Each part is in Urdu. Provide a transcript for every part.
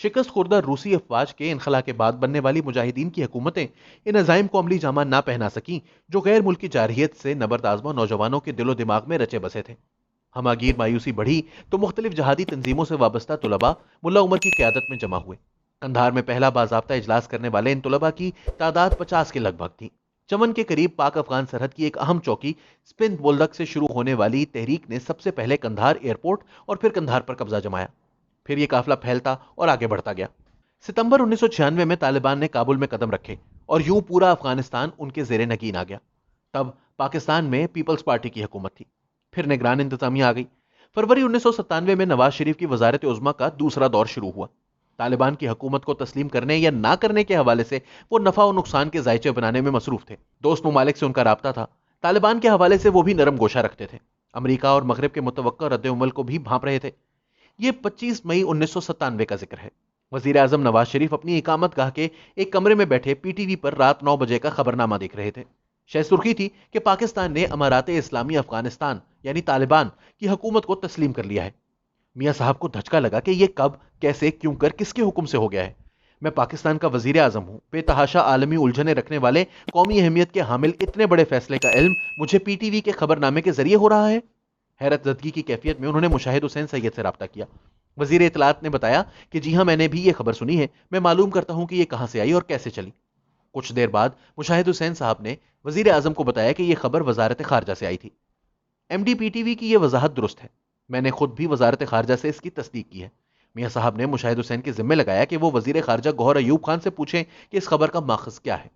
شکست خوردہ روسی افواج کے انخلا کے بعد بننے والی مجاہدین کی حکومتیں ان عزائم کو عملی جامہ نہ پہنا سکیں جو غیر ملکی جارحیت سے نبرد آزما نوجوانوں کے دل و دماغ میں رچے بسے تھے۔ ہماگیر مایوسی بڑھی تو مختلف جہادی تنظیموں سے وابستہ طلباء ملا عمر کی قیادت میں جمع ہوئے۔ قندھار میں پہلا باضابطہ اجلاس کرنے والے ان طلباء کی تعداد 50 کے لگ بھگ تھی۔ چمن کے قریب پاک افغان سرحد کی ایک اہم چوکی سپند بولدک سے شروع ہونے والی تحریک نے سب سے پہلے قندھار ایئرپورٹ اور پھر قندھار پر قبضہ جمایا۔ پھر یہ قافلہ پھیلتا اور آگے بڑھتا گیا۔ ستمبر 1996 میں طالبان نے کابل میں قدم رکھے اور یوں پورا افغانستان ان کے زیر نگین آ گیا۔ تب پاکستان میں پیپلز پارٹی کی حکومت تھی۔ پھر نگران انتظامیہ آ گئی۔ فروری 1997 میں نواز شریف کی وزارت عظمیٰ کا دوسرا دور شروع ہوا۔ طالبان کی حکومت کو تسلیم کرنے یا نہ کرنے کے حوالے سے وہ نفع و نقصان کے ذائچے بنانے میں مصروف تھے۔ دوست ممالک سے ان کا رابطہ تھا۔ طالبان کے حوالے سے وہ بھی نرم گوشہ رکھتے تھے۔ امریکہ اور مغرب کے متوقع رد عمل کو بھی بھانپ رہے تھے۔ یہ 25 مئی 1997 کا ذکر ہے۔ وزیر اعظم نواز شریف اپنی اقامت گاہ کے ایک کمرے میں بیٹھے پی ٹی وی پر رات 9 بجے کا خبرنامہ دیکھ رہے تھے۔ شہ سرخی تھی کہ پاکستان نے امارات اسلامی افغانستان یعنی طالبان کی حکومت کو تسلیم کر لیا ہے۔ میاں صاحب کو دھچکا لگا کہ یہ کب، کیسے، کیوں کر، کس کے حکم سے ہو گیا ہے۔ میں پاکستان کا وزیر اعظم ہوں، بے تحاشا عالمی الجھنیں رکھنے والے قومی اہمیت کے حامل اتنے بڑے فیصلے کا علم مجھے پی ٹی وی کے خبرنامے کے ذریعے ہو رہا ہے۔ حیرت زدگی کی کیفیت میں انہوں نے مشاہد حسین سید سے رابطہ کیا۔ وزیر اطلاعات نے بتایا کہ جی ہاں، میں نے بھی یہ خبر سنی ہے، میں معلوم کرتا ہوں کہ یہ کہاں سے آئی اور کیسے چلی۔ کچھ دیر بعد مشاہد حسین صاحب نے وزیر اعظم کو بتایا کہ یہ خبر وزارت خارجہ سے آئی تھی۔ M D P T V کی یہ وضاحت درست ہے، میں نے خود بھی وزارت خارجہ سے اس کی تصدیق کی ہے۔ میاں صاحب نے مشاہد حسین کے ذمہ لگایا کہ وہ وزیر خارجہ گوہر ایوب خان سے پوچھیں کہ اس خبر کا ماخذ کیا ہے۔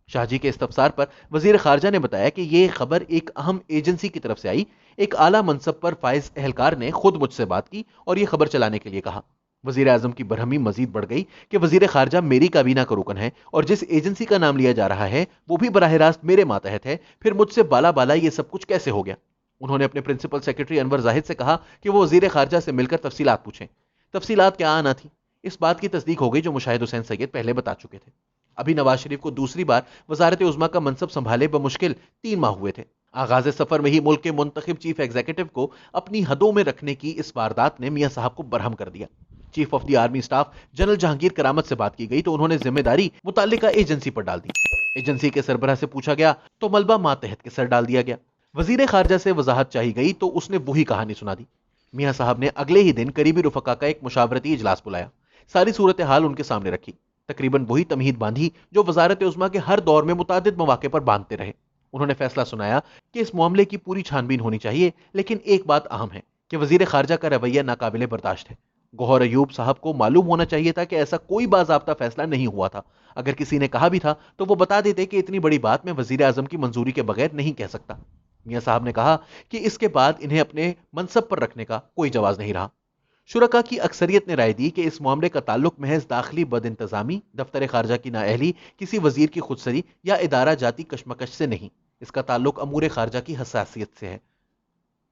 شاہ جی کے استفسار پر وزیر خارجہ نے بتایا کہ یہ خبر ایک اہم ایجنسی کی طرف سے آئی، ایک اعلیٰ منصب پر فائز اہلکار نے خود مجھ سے بات کی اور یہ خبر چلانے کے لیے کہا۔ وزیر اعظم کی برہمی مزید بڑھ گئی کہ وزیر خارجہ میری کابینہ کا رکن ہے اور جس ایجنسی کا نام لیا جا رہا ہے وہ بھی براہ راست میرے ماتحت ہے، پھر مجھ سے بالا بالا یہ سب کچھ کیسے ہو گیا؟ انہوں نے اپنے پرنسپل سیکرٹری انور زاہد سے کہا کہ وہ وزیر خارجہ سے مل کر تفصیلات پوچھیں۔ تفصیلات کیا آنا تھی؟ اس بات کی تصدیق ہو گئی جو مشاہد حسین سید پہلے بتا چکے تھے۔ ابھی نواز شریف کو دوسری بار وزارت عظمیٰ کا منصب سنبھالے بمشکل 3 ماہ ہوئے تھے۔ آغاز سفر میں ہی ملک کے منتخب چیف ایگزیکٹو کو اپنی حدوں میں رکھنے کی اس واردات نے میاں صاحب کو برہم کر دیا۔ Chief of the army staff general Jahangir کرامت سے بات کی گئی تو انہوں نے ذمہ داری متعلقہ ایجنسی پر ڈال دی۔ ایجنسی کے سربراہ سے پوچھا گیا تو ملبہ ماتحت کے سر ڈال دیا گیا۔ وزیر خارجہ سے وضاحت چاہی گئی تو اس نے وہی کہانی سنا دی۔ میاں صاحب نے اگلے ہی دن قریبی رفقا کا ایک مشاورتی اجلاس بلایا، ساری صورتحال ان کے سامنے رکھی، تقریباً وہی تمہید باندھی جو وزارت عظمیٰ کے ہر دور میں متعدد مواقع پر باندھتے رہے۔ انہوں نے فیصلہ سنایا کہ اس معاملے کی پوری چھان بین ہونی چاہیے، لیکن ایک بات اہم ہے کہ وزیر خارجہ کا رویہ ناقابل برداشت ہے۔ گوہر ایوب صاحب کو معلوم ہونا چاہیے تھا کہ ایسا کوئی باضابطہ فیصلہ نہیں ہوا تھا۔ اگر کسی نے کہا بھی تھا تو وہ بتا دیتے کہ اتنی بڑی بات میں وزیر اعظم کی منظوری کے بغیر نہیں کہہ سکتا۔ میاں صاحب نے کہا کہ اس کے بعد انہیں اپنے منصب پر رکھنے کا کوئی جواز نہیں رہا۔ شرکا کی اکثریت نے رائے دی کہ اس معاملے کا تعلق محض داخلی بد انتظامی، دفتر خارجہ کی نااہلی، کسی وزیر کی خودسری یا ادارہ جاتی کشمکش سے نہیں، اس کا تعلق امور خارجہ کی حساسیت سے ہے۔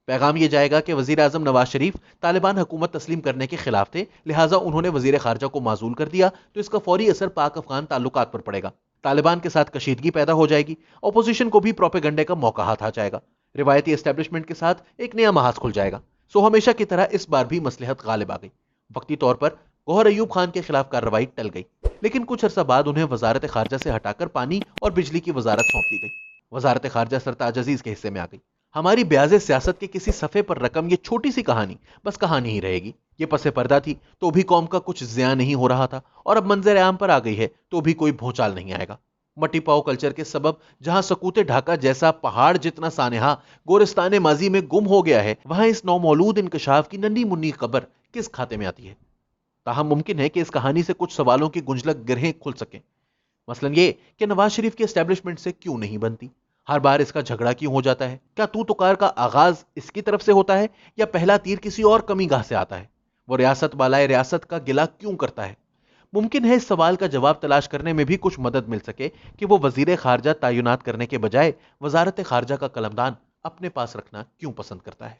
پیغام یہ جائے گا کہ وزیر اعظم نواز شریف طالبان حکومت تسلیم کرنے کے خلاف تھے، لہٰذا انہوں نے وزیر خارجہ کو معزول کر دیا تو اس کا فوری اثر پاک افغان تعلقات پر پڑے گا۔ طالبان کے ساتھ کشیدگی پیدا ہو جائے گی، اپوزیشن کو بھی پروپیگنڈے کا موقع ہاتھ آ جائے گا، روایتی اسٹیبلشمنٹ کے ساتھ ایک نیا محاذ کھل جائے گا۔ سو ہمیشہ کی طرح اس بار بھی مصلحت غالب آ گئی۔ وقتی طور پر گوہر ایوب خان کے خلاف کارروائی ٹل گئی، لیکن کچھ عرصہ بعد انہیں وزارت خارجہ سے ہٹا کر پانی اور بجلی کی وزارت سونپ دی گئی۔ وزارت خارجہ سرتاج عزیز کے حصے میں آ گئی۔ ہماری بیاض سیاست کے کسی صفحے پر رقم یہ چھوٹی سی کہانی بس کہانی ہی رہے گی۔ یہ پس پردہ تھی تو بھی قوم کا کچھ زیاں نہیں ہو رہا تھا، اور اب منظر عام پر آ گئی ہے تو بھی کوئی بھونچال نہیں آئے گا۔ مٹی پاؤ کلچر کے سبب جہاں سکوت ڈھاکہ جیسا پہاڑ جتنا سانحہ گورستان ماضی میں گم ہو گیا ہے، وہاں اس نومولود انکشاف کی ننھی منی خبر کس کھاتے میں آتی ہے؟ تاہم ممکن ہے کہ اس کہانی سے کچھ سوالوں کی گنجلک گرہیں کھل سکیں، مثلا یہ کہ نواز شریف کی اسٹیبلشمنٹ سے کیوں نہیں بنتی؟ ہر بار اس کا جھگڑا کیوں ہو جاتا ہے؟ کیا تو تکار کا آغاز اس کی طرف سے ہوتا ہے یا پہلا تیر کسی اور کمی گاہ سے آتا ہے؟ وہ ریاست بالائے ریاست کا گلہ کیوں کرتا ہے؟ ممکن ہے اس سوال کا جواب تلاش کرنے میں بھی کچھ مدد مل سکے کہ وہ وزیر خارجہ تعینات کرنے کے بجائے وزارت خارجہ کا قلمدان اپنے پاس رکھنا کیوں پسند کرتا ہے۔